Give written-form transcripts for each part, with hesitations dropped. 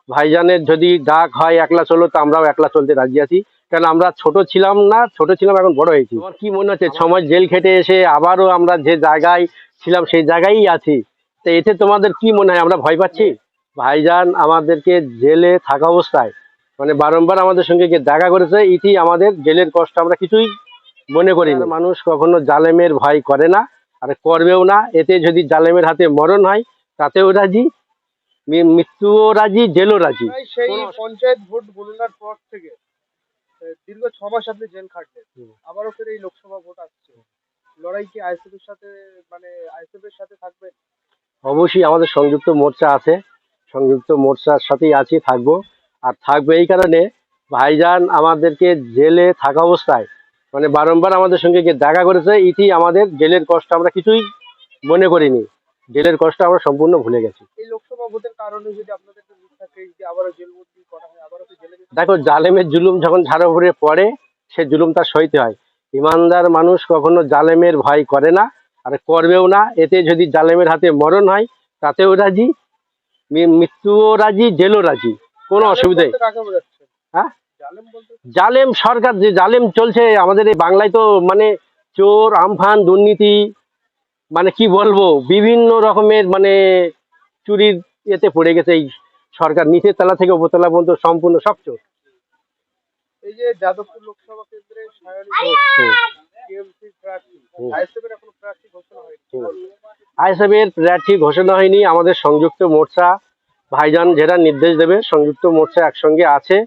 ভাইজানের যদি ডাক হয় একলা চলো, তো আমরাও একলা চলতে রাজি আছি। কারণ আমরা ছোট ছিলাম না, ছোট ছিলাম, এখন বড় হয়েছি। তোমার কি মনে হচ্ছে সময় জেল খেটে এসে আবারও আমরা যে জায়গায় ছিলাম সেই জায়গায়ই আছি? তো এতে তোমাদের কি মনে হয় আমরা ভয় পাচ্ছি? ভাইজান আমাদেরকে জেলে থাকা অবস্থায় মানে বারংবার আমাদের সঙ্গে গিয়ে দেখা করেছে, ইতি আমাদের জেলের কষ্ট আমরা কিছুই মনে করি না। মানুষ কখনো জালেমের ভয় করে না, আর করবেও না। এতে যদি জালেমের হাতে মরণ হয় তাতেও রাজি, মৃত্যুও রাজি, জেলও রাজি। সেই পঞ্চায়েত ভোট গণনার পর থেকে দীর্ঘ 6 মাস আপনি জেল খাটলেন, আবারও ফের এই লোকসভা ভোট আসছে, লড়াই কি আইএসএফ এর সাথে, মানে আইএসএফ এর সাথে থাকবেন? অবশ্যই আমাদের সংযুক্ত মোর্চা আছে, সংযুক্ত মোর্চার সাথেই আছি, থাকবো। আর থাকবে এই কারণে, ভাইজান আমাদেরকে জেলে থাকা অবস্থায় মানে বারংবার আমাদের সঙ্গে গিয়ে দেখা করেছে, ইতি আমাদের জেলের কষ্ট আমরা কিছুই মনে করিনি। জেলের কষ্ট আমরা সম্পূর্ণ ভুলে গেছি। এই লোকসভা ভোটের কারণে যদি আপনাদের থাকে যে আবারও জেলবন্দি করা হয়, আবারও কি জেলে যেতে দেখো, জালেমের জুলুম যখন ঝাড়া উপরে পড়ে, সে জুলুম তার সইতে হয়। ইমানদার মানুষ কখনো জালেমের ভয় করে না, আর করবেও না। এতে যদি জালেমের হাতে মরণ হয় তাতেও রাজি, মৃত্যুও রাজি, জেলও রাজি, কোনো অসুবিধাই। কাকে বোঝাচ্ছেন? হ্যাঁ, জালেম বলতে? জালেম সরকার, যে জালেম চলছে আমাদের এই বাংলায়, তো মানে চোর, আমফান, দুর্নীতি, মানে কি বলবো, বিভিন্ন রকমের মানে চুরির এতে পড়ে গেছে এই সরকার, নিচের তলা থেকে উপরতলা পর্যন্ত সম্পূর্ণ সব চোর। এই যে যাদবপুর লোকসভা কেন্দ্রে সায়নী টিএমসির প্রার্থী, আইএসএফ এর এখনো প্রার্থী ঘোষণা হয়নি। আইএসএফ এর প্রার্থী ঘোষণা হয়নি। আমাদের সংযুক্ত মোর্চা, ভাইজান যেটা নির্দেশ দেবে, সংযুক্ত মোর্চা একসঙ্গে আছে।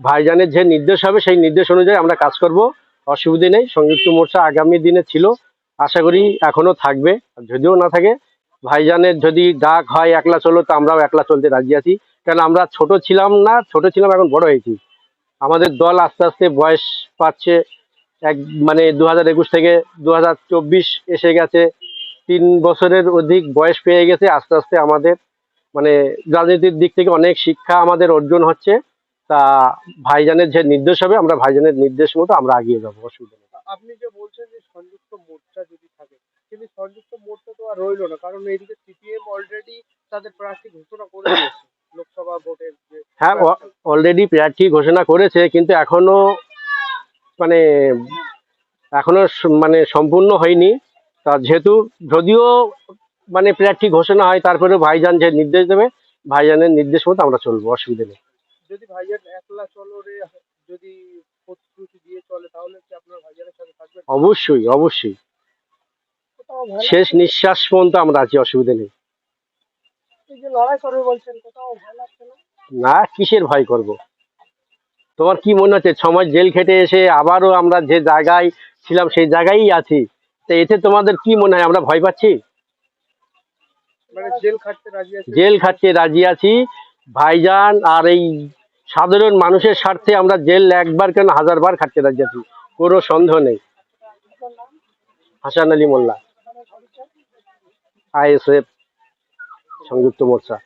ভাইজানের যে নির্দেশ হবে সেই নির্দেশ অনুযায়ী আমরা কাজ করব, অসুবিধে নেই। সংযুক্ত মোর্চা আগামী দিনে ছিল, আশা করি এখনো থাকবে। যদিও না থাকে, ভাইজানের যদি ডাক হয় একলা চলো, তো আমরাও একলা চলতে রাজি আছি। কারণ আমরা ছোট ছিলাম না, ছোট ছিলাম, এখন বড় হয়েছি। আমাদের দল আস্তে আস্তে বয়স পাচ্ছে, এক মানে 2021 থেকে 2024 এসে গেছে, 3 বছরের অধিক বয়স পেয়ে গেছে। আস্তে আস্তে আমাদের মানে রাজনীতির দিক থেকে অনেক শিক্ষা আমাদের অর্জন হচ্ছে। তা ভাইজানের যে নির্দেশ হবে, আমরা ভাইজানের নির্দেশ মতো আমরা এগিয়ে যাবো, অসুবিধা নেই। আপনি যে বলছেন যে সংযুক্ত মোর্চা যদি থাকে, কিন্তু সংযুক্ত মোর্চা তো আর রইলো না, কারণ এইদিকে সিপিএম অলরেডি তাদের প্রার্থী ঘোষণা করে দিয়েছে লোকসভা ভোটের। হ্যাঁ, অলরেডি প্রার্থী ঘোষণা করেছে, কিন্তু এখনো মানে মানে সম্পূর্ণ হয়নি। তা যেহেতু যদিও মানে প্রার্থী ঘোষণা হয়, তারপরে ভাইজান যে নির্দেশ দেবে, ভাইজানের নির্দেশ মতো আমরা চলবো, অসুবিধা নেই। যদি ভাইজান একলা চলো রে যদি প্রতিশ্রুতি দিয়ে চলে, তাহলে কি আপনার ভাইজানের সাথে থাকবেন? অবশ্যই, অবশ্যই, শেষ নিঃশ্বাস পর্যন্ত আমরা আছি, অসুবিধা নেই। এই যে লড়াই করবে বলছেন, কোথাও ভয় লাগছে না? না, কিসের ভয় করব? তোমার কি মনে হচ্ছে সময় জেল খেটে এসে আবারও আমরা যে জায়গায় ছিলাম সেই জায়গায়ই আছি? তো এতে তোমাদের কি মনে হয় আমরা ভয় পাচ্ছি? মানে জেল খাটতে রাজি আছি? জেল খাটতে রাজি আছি ভাইজান। আর এই সাধারণ মানুষের স্বার্থে আমরা জেল একবার কেন 1000 বার খাটতে রাজি আছি, কোনো সন্দেহ নেই। হাসান আলী মোল্লা, আইএসএফ, সংযুক্ত মোর্চা।